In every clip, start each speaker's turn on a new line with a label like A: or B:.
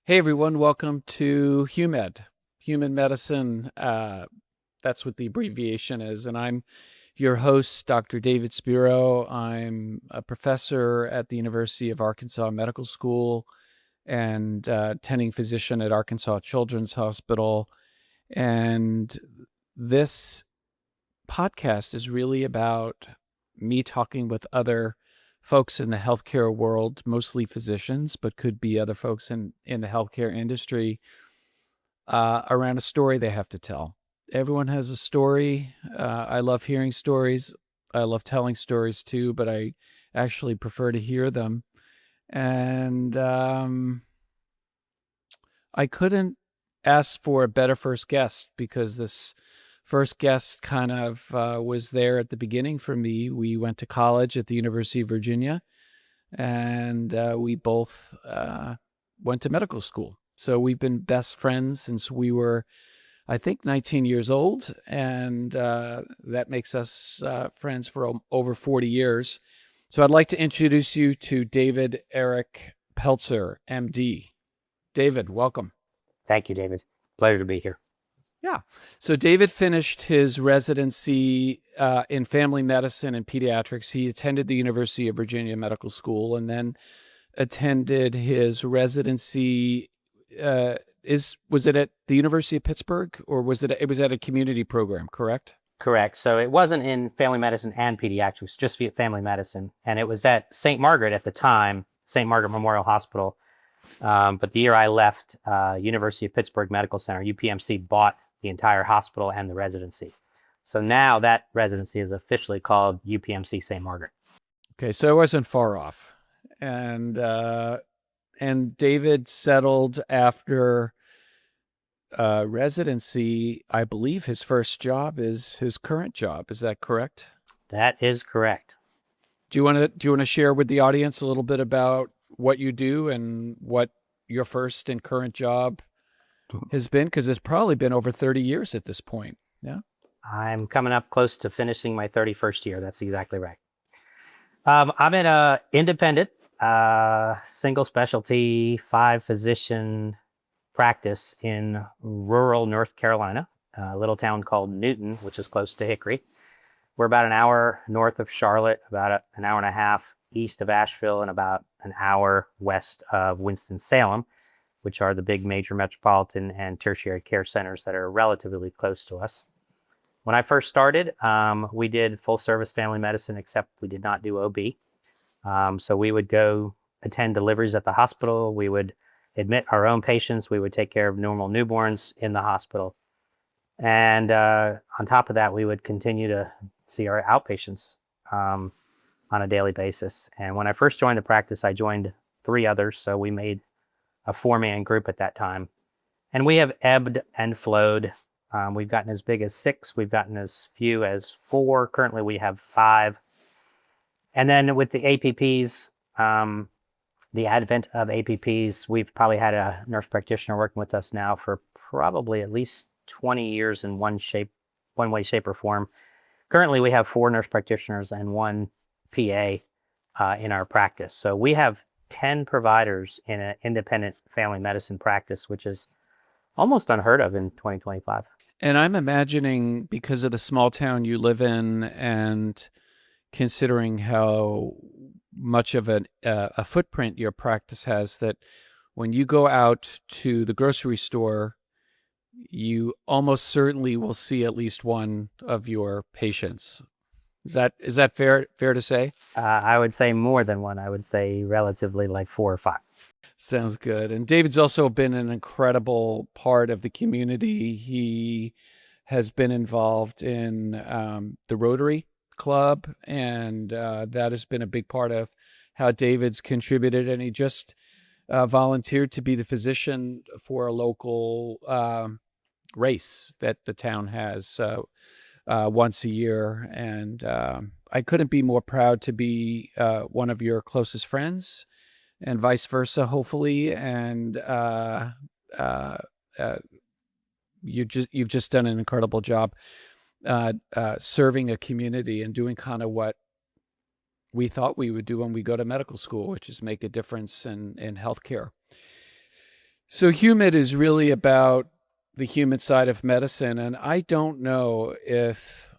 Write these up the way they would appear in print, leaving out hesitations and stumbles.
A: Hey everyone, welcome to HUMED, Human Medicine. That's what the abbreviation is. And I'm your host, Dr. David Spiro. I'm a professor at the University of Arkansas Medical School and attending physician at Arkansas Children's Hospital. And this podcast is really about me talking with other folks in the healthcare world, mostly physicians, but could be other folks in the healthcare industry, around a story they have to tell. Everyone has a story. I love hearing stories. I love telling stories too, but I actually prefer to hear them. And I couldn't ask for a better first guest because this first guest kind of was there at the beginning for me. We went to college at the University of Virginia, and we both went to medical school. So we've been best friends since we were, I think, 19 years old, and that makes us friends for over 40 years. So I'd like to introduce you to David Eric Peltzer, MD. David, welcome.
B: Thank you, David. Pleasure to be here.
A: Yeah. So David finished his residency in family medicine and pediatrics. He attended the University of Virginia Medical School and then attended his residency. Was it at the University of Pittsburgh, or was it was at a community program, correct?
B: Correct. So it wasn't in family medicine and pediatrics, just family medicine. And it was at St. Margaret at the time, St. Margaret Memorial Hospital. But the year I left, University of Pittsburgh Medical Center, UPMC, bought the entire hospital and the residency. So now that residency is officially called UPMC St. Margaret.
A: Okay, so it wasn't far off. And David settled after residency. I believe his first job is his current job. Is that correct?
B: That is correct.
A: Do you want to share with the audience a little bit about what you do and what your first and current job has been? Because it's probably been over 30 years at this point. Yeah.
B: I'm coming up close to finishing my 31st year. That's exactly right. I'm in a independent, single specialty, 5-physician practice in rural North Carolina, a little town called Newton, which is close to Hickory. We're about an hour north of Charlotte, about an hour and a half east of Asheville, and about an hour west of Winston-Salem, which are the big major metropolitan and tertiary care centers that are relatively close to us. When I first started, we did full service family medicine, except we did not do OB. So we would go attend deliveries at the hospital. We would admit our own patients. We would take care of normal newborns in the hospital. And on top of that, we would continue to see our outpatients on a daily basis. And when I first joined the practice, I joined 3 others. So we made a 4-man group at that time. And we have ebbed and flowed. We've gotten as big as 6. We've gotten as few as 4. Currently, we have 5. And then with the APPs, the advent of APPs, we've probably had a nurse practitioner working with us now for probably at least 20 years in one way, shape, or form. Currently, we have 4 nurse practitioners and 1 PA in our practice. So we have 10 providers in an independent family medicine practice, which is almost unheard of in 2025.
A: And I'm imagining, because of the small town you live in and considering how much of a footprint your practice has, that when you go out to the grocery store, you almost certainly will see at least one of your patients. Is that fair to say?
B: I would say more than one. I would say relatively like 4 or 5.
A: Sounds good. And David's also been an incredible part of the community. He has been involved in the Rotary Club, and that has been a big part of how David's contributed. And he just volunteered to be the physician for a local race that the town has once a year. And I couldn't be more proud to be one of your closest friends, and vice versa, hopefully. And you've just done an incredible job serving a community and doing kind of what we thought we would do when we go to medical school, which is make a difference in healthcare. So HUMID is really about the human side of medicine, and I don't know if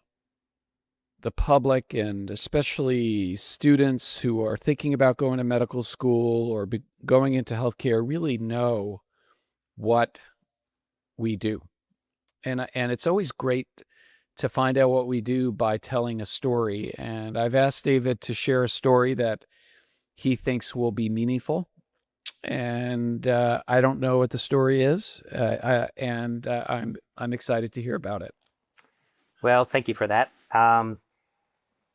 A: the public and especially students who are thinking about going to medical school or going into healthcare really know what we do. And it's always great to find out what we do by telling a story. And I've asked David to share a story that he thinks will be meaningful. And I don't know what the story is, I'm excited to hear about it.
B: Well, thank you for that.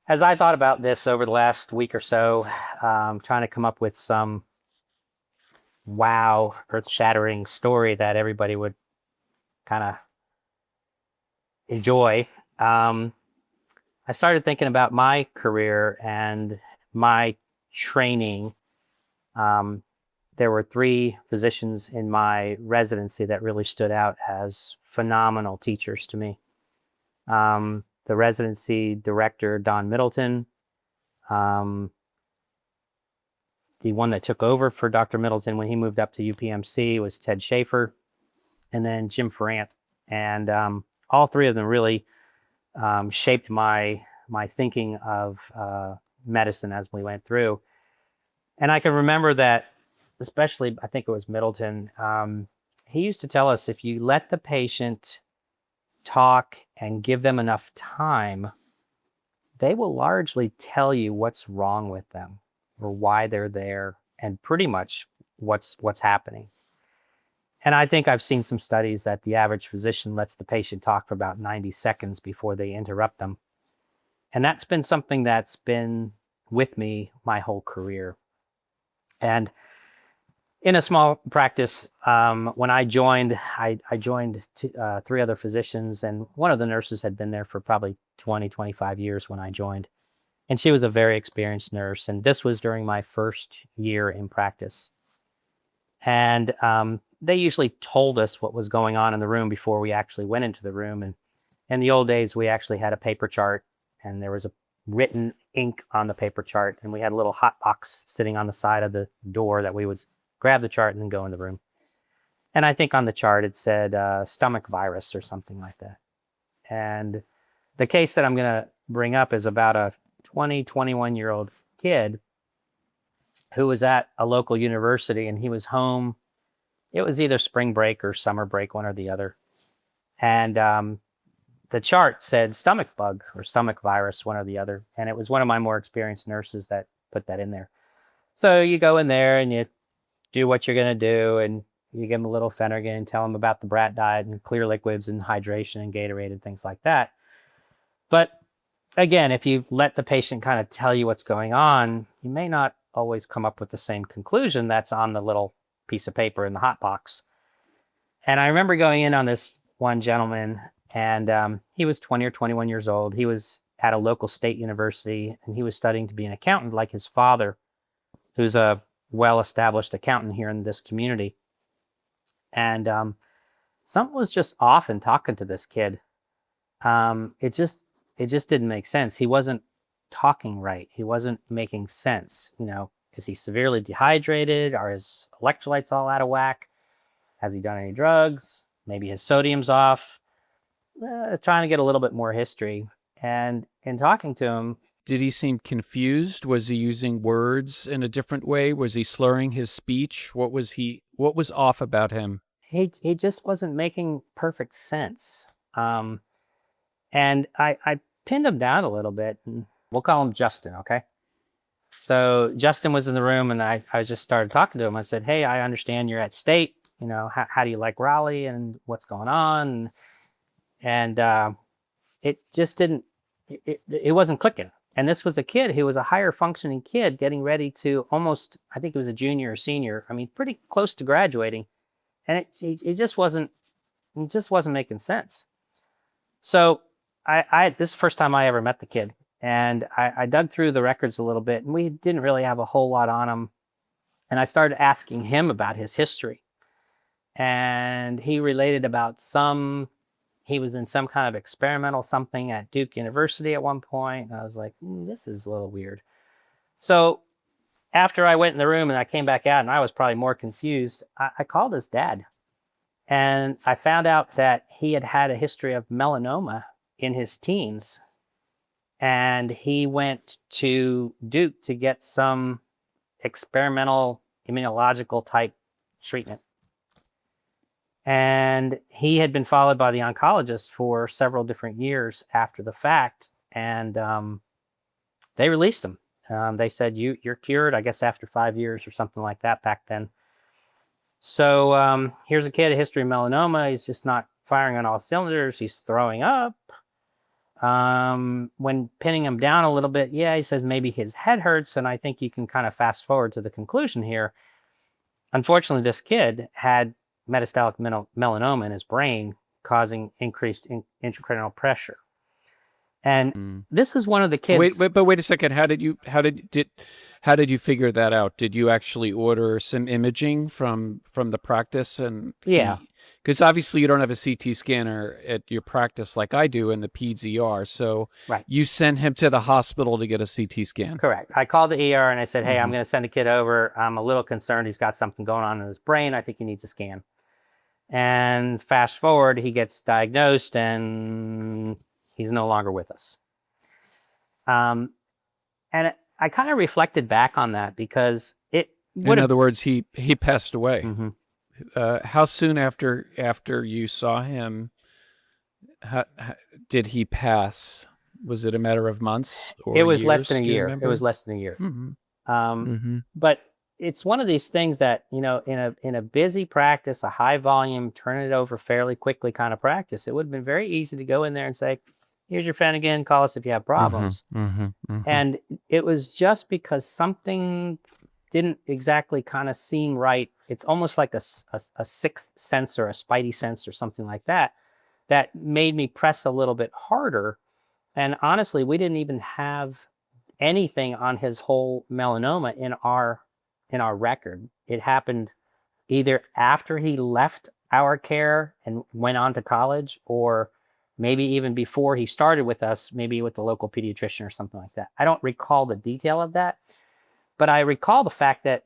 B: As I thought about this over the last week or so, trying to come up with some wow, earth-shattering story that everybody would kind of enjoy, I started thinking about my career and my training. Um, there were three physicians in my residency that really stood out as phenomenal teachers to me. The residency director, Don Middleton, um, the one that took over for Dr. Middleton when he moved up to UPMC was Ted Schaefer, and then Jim Ferrant. And all three of them really shaped my thinking of medicine as we went through. And I can remember that, especially, I think it was Middleton, he used to tell us if you let the patient talk and give them enough time, they will largely tell you what's wrong with them or why they're there and pretty much what's happening. And I think I've seen some studies that the average physician lets the patient talk for about 90 seconds before they interrupt them. And that's been something that's been with me my whole career. And in a small practice, when I joined, I joined three other physicians, and one of the nurses had been there for probably 20, 25 years when I joined. And she was a very experienced nurse. And this was during my first year in practice. And they usually told us what was going on in the room before we actually went into the room. And in the old days, we actually had a paper chart, and there was a written ink on the paper chart, and we had a little hot box sitting on the side of the door that we would grab the chart and then go in the room. And I think on the chart it said stomach virus or something like that. And the case that I'm going to bring up is about a 21-year-old kid who was at a local university, and he was home. It was either spring break or summer break, one or the other. And the chart said stomach bug or stomach virus, one or the other. And it was one of my more experienced nurses that put that in there. So you go in there and you do what you're going to do, and you give them a little Phenergan and tell them about the brat diet and clear liquids and hydration and Gatorade and things like that. But again, if you let the patient kind of tell you what's going on, you may not always come up with the same conclusion that's on the little piece of paper in the hot box. And I remember going in on this one gentleman, and he was 20 or 21 years old. He was at a local state university, and he was studying to be an accountant like his father, who's a well-established accountant here in this community. And something was just off in talking to this kid. It just didn't make sense. He wasn't talking right. He wasn't making sense. You know, is he severely dehydrated? Are his electrolytes all out of whack? Has he done any drugs? Maybe his sodium's off. Trying to get a little bit more history. And in talking to him,
A: did he seem confused? Was he using words in a different way? Was he slurring his speech? What was off about him?
B: He just wasn't making perfect sense. And I pinned him down a little bit, and we'll call him Justin, okay? So Justin was in the room, and I just started talking to him. I said, hey, I understand you're at state. You know, how do you like Raleigh and what's going on? And it just didn't, it wasn't clicking. And this was a kid who was a higher functioning kid getting ready to almost, I think it was a junior or senior. I mean, pretty close to graduating. And it just wasn't making sense. So this is the first time I ever met the kid. And I dug through the records a little bit, and we didn't really have a whole lot on him. And I started asking him about his history. And he related about he was in some kind of experimental something at Duke University at one point. And I was like, this is a little weird. So after I went in the room and I came back out and I was probably more confused, I called his dad and I found out that he had had a history of melanoma in his teens. And he went to Duke to get some experimental immunological type treatment. And he had been followed by the oncologist for several different years after the fact. And they released him. They said, you're cured, I guess, after 5 years or something like that back then. So here's a kid, a history of melanoma. He's just not firing on all cylinders. He's throwing up. When pinning him down a little bit, he says maybe his head hurts. And I think you can kind of fast forward to the conclusion here. Unfortunately, this kid had metastatic melanoma in his brain, causing increased intracranial pressure. And this is one of the kids.
A: Wait a second. How did you figure that out? Did you actually order some imaging from the practice? And because obviously you don't have a CT scanner at your practice like I do in the PEDS-ER. So you sent him to the hospital to get a CT scan.
B: Correct. I called the ER and I said, hey, I'm going to send a kid over. I'm a little concerned. He's got something going on in his brain. I think he needs a scan. And fast forward, he gets diagnosed and he's no longer with us. And I kind of reflected back on that because
A: in other words, he passed away. How soon after you saw him did he pass? Was it a matter of months? Or
B: it was
A: years?
B: Less than a year. It was less than a year. But it's one of these things that, in a busy practice, a high volume, turn it over fairly quickly kind of practice, it would have been very easy to go in there and say, here's your Phenergan, call us if you have problems. And it was just because something didn't exactly kind of seem right. It's almost like a sixth sense or a spidey sense or something like that, that made me press a little bit harder. And honestly, we didn't even have anything on his whole melanoma in our record. It happened either after he left our care and went on to college, or maybe even before he started with us, maybe with the local pediatrician or something like that. I don't recall the detail of that, but I recall the fact that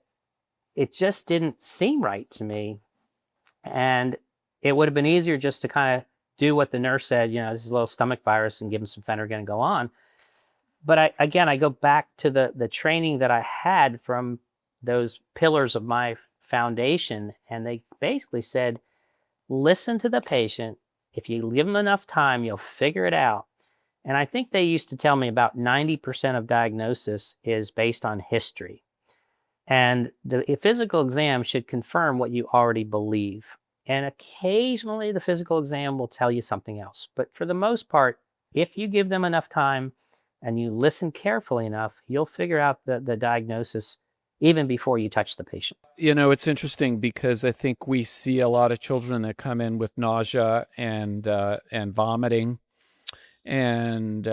B: it just didn't seem right to me. And it would have been easier just to kind of do what the nurse said, this is a little stomach virus, and give him some Phenergan and go on. But I go back to the training that I had from those pillars of my foundation. And they basically said, listen to the patient. If you give them enough time, you'll figure it out. And I think they used to tell me about 90% of diagnosis is based on history. And the physical exam should confirm what you already believe. And occasionally the physical exam will tell you something else. But for the most part, if you give them enough time and you listen carefully enough, you'll figure out the diagnosis even before you touch the patient.
A: It's interesting because I think we see a lot of children that come in with nausea and vomiting, and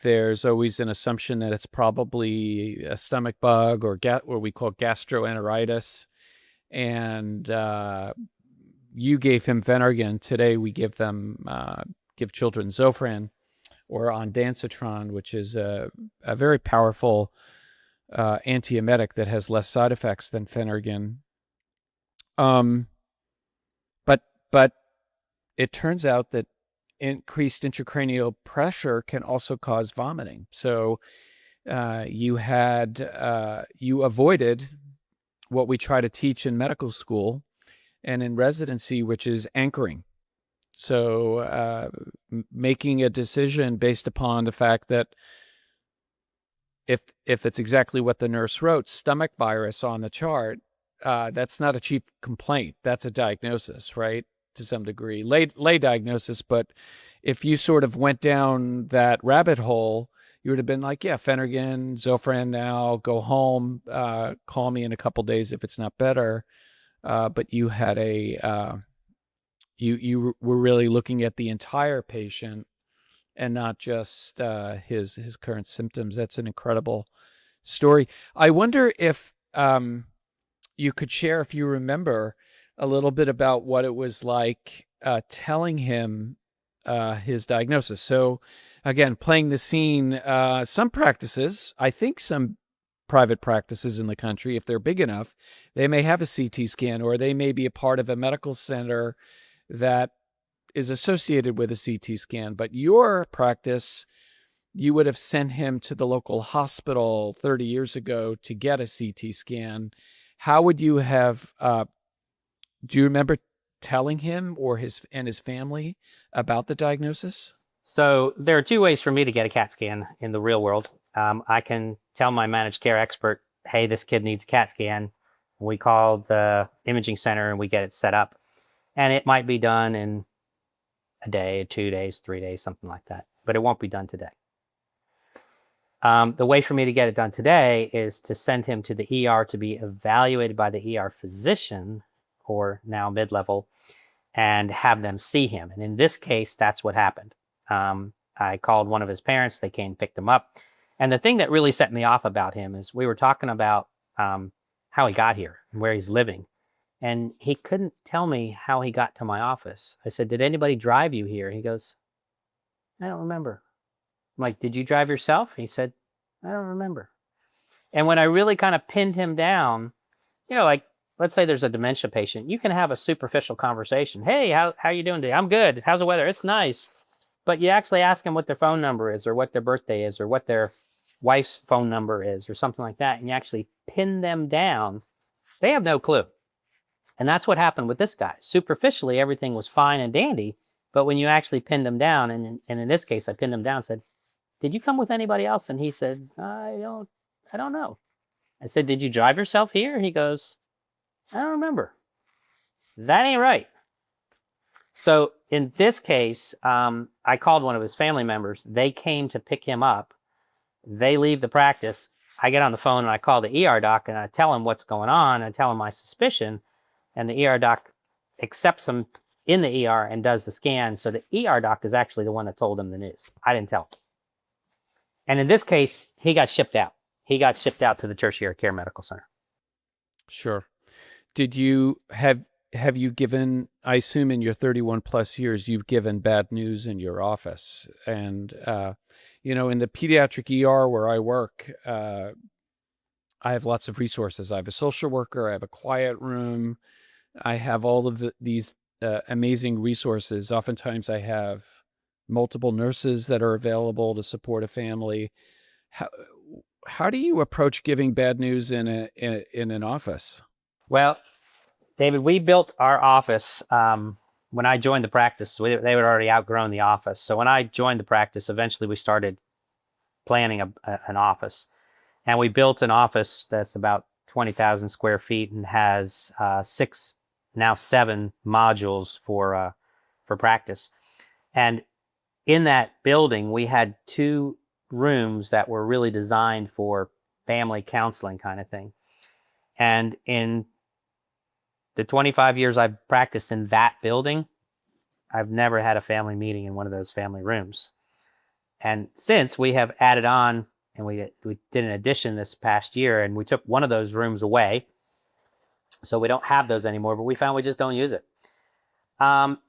A: there's always an assumption that it's probably a stomach bug or what we call gastroenteritis. And you gave him Phenergan. Today we give children Zofran or ondansetron, which is a very powerful antiemetic that has less side effects than Phenergan. But it turns out that increased intracranial pressure can also cause vomiting. So you avoided what we try to teach in medical school and in residency, which is anchoring. So making a decision based upon the fact that if it's exactly what the nurse wrote, stomach virus on the chart, that's not a chief complaint. That's a diagnosis, right? To some degree, lay diagnosis. But if you sort of went down that rabbit hole, you would have been like, yeah, Phenergan, Zofran now, go home, call me in a couple days if it's not better. But you had you were really looking at the entire patient and not just his current symptoms. That's an incredible story. I wonder if you could share, if you remember, a little bit about what it was like telling him his diagnosis. So again, playing the scene, some practices, I think some private practices in the country, if they're big enough, they may have a CT scan, or they may be a part of a medical center that is associated with a CT scan. But your practice, you would have sent him to the local hospital 30 years ago to get a CT scan. How would you have, do you remember telling him or his family about the diagnosis?
B: So there are two ways for me to get a CAT scan in the real world. I can tell my managed care expert, hey, this kid needs a CAT scan. We call the imaging center and we get it set up. And it might be done in a day, 2 days, 3 days, something like that. But it won't be done today. The way for me to get it done today is to send him to the ER to be evaluated by the ER physician, or now mid-level, and have them see him. And in this case, that's what happened. I called one of his parents. They came, picked him up. And the thing that really set me off about him is we were talking about how he got here and where he's living. And he couldn't tell me how he got to my office. I said, did anybody drive you here? He goes, I don't remember. I'm like, did you drive yourself? He said, I don't remember. And when I really kind of pinned him down, like, let's say there's a dementia patient, you can have a superficial conversation. Hey, how you doing today? I'm good. How's the weather? It's nice. But you actually ask them what their phone number is, or what their birthday is, or what their wife's phone number is, or something like that, and you actually pin them down, they have no clue. And that's what happened with this guy. Superficially, everything was fine and dandy, but when you actually pinned him down, and in this case, I pinned him down and said, did you come with anybody else? And he said, I don't know. I said, did you drive yourself here? He goes, I don't remember. That ain't right. So in this case, I called one of his family members. They came to pick him up. They leave the practice. I get on the phone and I call the ER doc and I tell him what's going on. I tell him my suspicion, and the ER doc accepts him in the ER and does the scan. So the ER doc is actually the one that told him the news. I didn't tell him. And in this case, he got shipped out. He got shipped out to the tertiary care medical center.
A: Sure. Did you have you given, I assume in your 31 plus years, you've given bad news in your office? And, in the pediatric ER where I work, I have lots of resources. I have a social worker, I have a quiet room, I have all of these amazing resources. Oftentimes I have multiple nurses that are available to support a family. How do you approach giving bad news in an office?
B: Well, David, we built our office when I joined the practice. They had already outgrown the office. So when I joined the practice, eventually we started planning an office. And we built an office that's about 20,000 square feet and has 6, now 7 modules for practice. And in that building, we had 2 rooms that were really designed for family counseling kind of thing. And in the 25 years I've practiced in that building, I've never had a family meeting in one of those family rooms. And since we have added on, and we did an addition this past year, and we took one of those rooms away. So we don't have those anymore, but we found we just don't use it.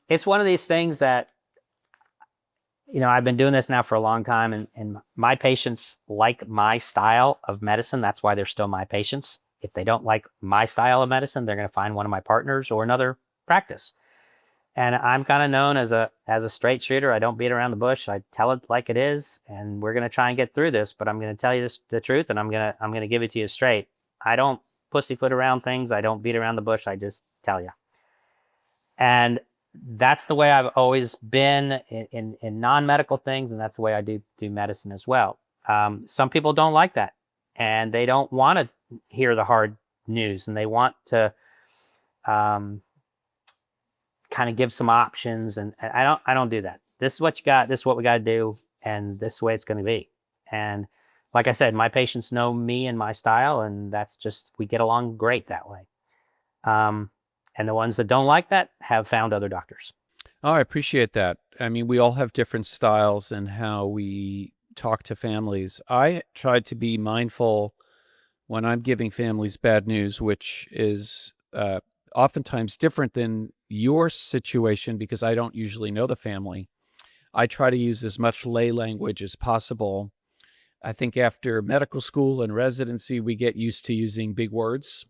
B: It's one of these things that, I've been doing this now for a long time, and my patients like my style of medicine. That's why they're still my patients. If they don't like my style of medicine, they're going to find one of my partners or another practice. And I'm kind of known as a straight shooter. I don't beat around the bush. I tell it like it is, and we're going to try and get through this. But I'm going to tell you the truth, and I'm going to give it to you straight. I don't pussyfoot around things. I don't beat around the bush. I just tell you. And that's the way I've always been in non-medical things, and that's the way I do medicine as well. Some people don't like that, and they don't want to hear the hard news, and they want to kind of give some options, and I don't do that. This is what you got, this is what we got to do, and this is the way it's going to be. And like I said, my patients know me and my style, and that's just, we get along great that way. And the ones that don't like that have found other doctors.
A: Oh, I appreciate that. I mean, we all have different styles in how we talk to families. I try to be mindful when I'm giving families bad news, which is oftentimes different than your situation because I don't usually know the family. I try to use as much lay language as possible I think after medical school and residency, we get used to using big words.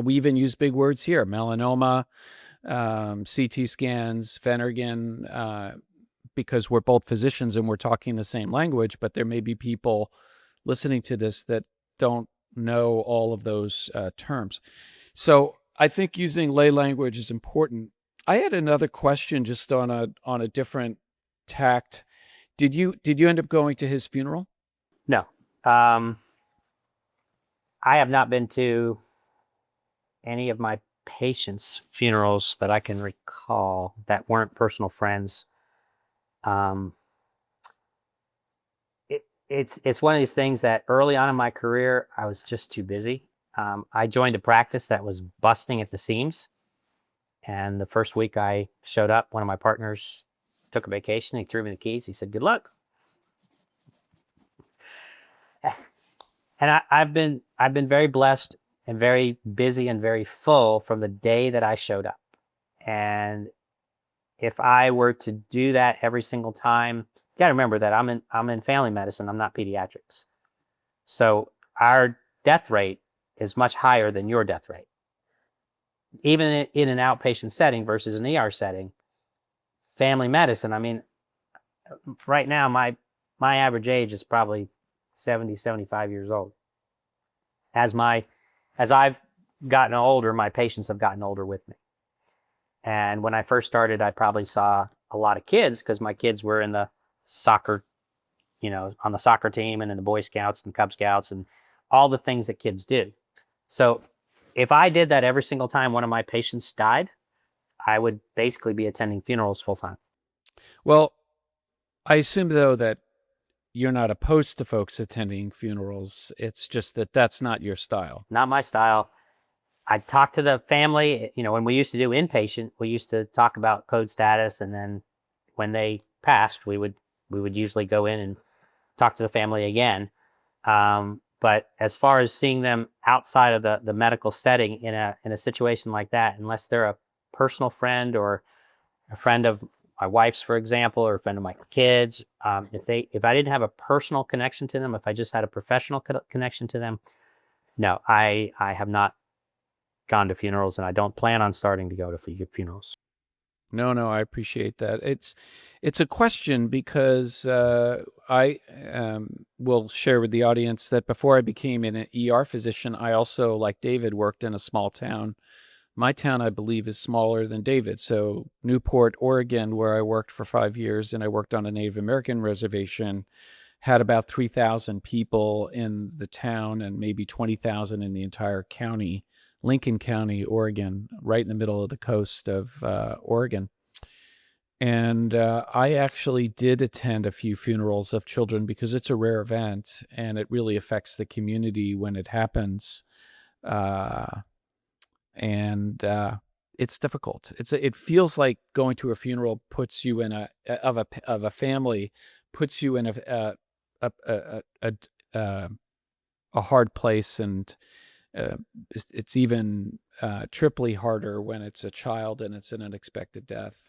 A: We even use big words here: melanoma, CT scans, Phenergan, because we're both physicians and we're talking the same language, but there may be people listening to this that don't know all of those terms. So I think using lay language is important. I had another question just on a different tact. Did you end up going to his funeral?
B: No. I have not been to any of my patients' funerals that I can recall that weren't personal friends. Um, it's one of these things that early on in my career, I was just too busy. I joined a practice that was busting at the seams. And the first week I showed up, one of my partners took a vacation. He threw me the keys. He said, "Good luck." And I've been very blessed and very busy and very full from the day that I showed up. And if I were to do that every single time, you got to remember that I'm in family medicine. I'm not pediatrics. So our death rate is much higher than your death rate. Even in an outpatient setting versus an ER setting, family medicine, I mean, right now, my average age is probably 70, 75 years old. As I've gotten older, my patients have gotten older with me. And when I first started, I probably saw a lot of kids because my kids were in the soccer, on the soccer team and in the Boy Scouts and Cub Scouts and all the things that kids do. So if I did that every single time one of my patients died, I would basically be attending funerals full time.
A: Well, I assume, though, that you're not opposed to folks attending funerals. It's just that that's not your style.
B: Not my style. I talk to the family. When we used to do inpatient, we used to talk about code status, and then when they passed, we would usually go in and talk to the family again. But as far as seeing them outside of the medical setting in a situation like that, unless they're a personal friend or a friend of my wife's, for example, or a friend of my kids, if I didn't have a personal connection to them, if I just had a professional connection to them, no, I have not gone to funerals, and I don't plan on starting to go to funerals.
A: No, I appreciate that. It's a question because I will share with the audience that before I became an ER physician, I also, like David, worked in a small town. My town, I believe, is smaller than David. So Newport, Oregon, where I worked for 5 years, and I worked on a Native American reservation, had about 3,000 people in the town and maybe 20,000 in the entire county. Lincoln County, Oregon, right in the middle of the coast of Oregon. And I actually did attend a few funerals of children because it's a rare event and it really affects the community when it happens. And it's difficult. It feels like going to a funeral puts you in a family, puts you in a hard place, and it's even triply harder when it's a child and it's an unexpected death.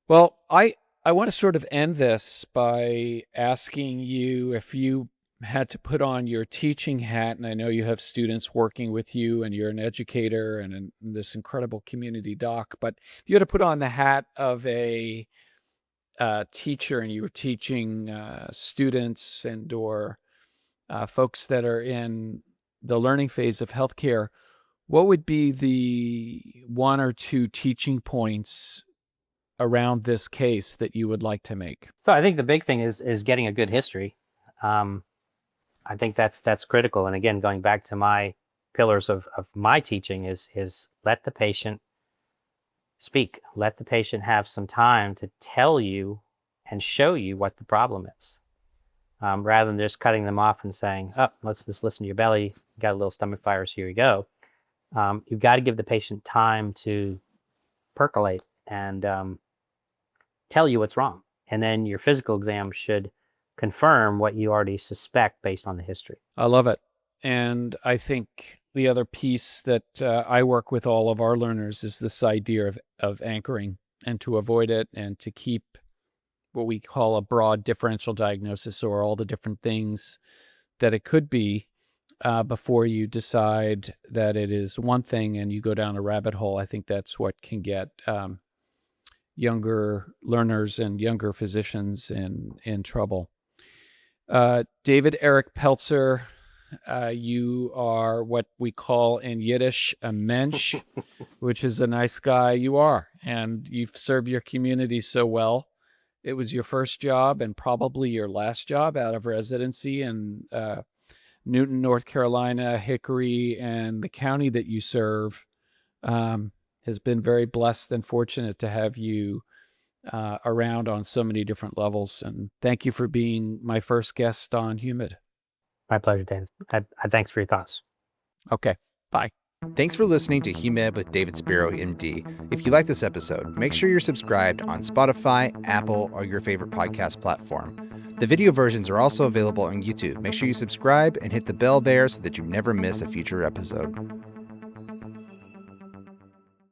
A: Well, I want to sort of end this by asking you if you had to put on your teaching hat, and I know you have students working with you and you're an educator and this incredible community doc, but if you had to put on the hat of a teacher and you were teaching students and or folks that are in the learning phase of healthcare, what would be the one or two teaching points around this case that you would like to make?
B: So I think the big thing is getting a good history. I think that's critical. And again, going back to my pillars of my teaching is let the patient speak. Let the patient have some time to tell you and show you what the problem is. Rather than just cutting them off and saying, "Oh, let's just listen to your belly. You got a little stomach virus. Here you go." You've got to give the patient time to percolate and tell you what's wrong. And then your physical exam should confirm what you already suspect based on the history.
A: I love it. And I think the other piece that I work with all of our learners is this idea of anchoring, and to avoid it and to keep what we call a broad differential diagnosis, or all the different things that it could be, before you decide that it is one thing and you go down a rabbit hole. I think that's what can get younger learners and younger physicians in trouble. David Eric Peltzer, you are what we call in Yiddish a mensch, which is a nice guy. You are, and you've served your community so well. It was your first job and probably your last job out of residency in Newton, North Carolina, Hickory, and the county that you serve has been very blessed and fortunate to have you around on so many different levels. And thank you for being my first guest on Humid.
B: My pleasure, Dan. Thanks for your thoughts.
A: Okay, bye.
C: Thanks for listening to HUMED with David Spiro, MD. If you like this episode, make sure you're subscribed on Spotify, Apple, or your favorite podcast platform. The video versions are also available on YouTube. Make sure you subscribe and hit the bell there so that you never miss a future episode.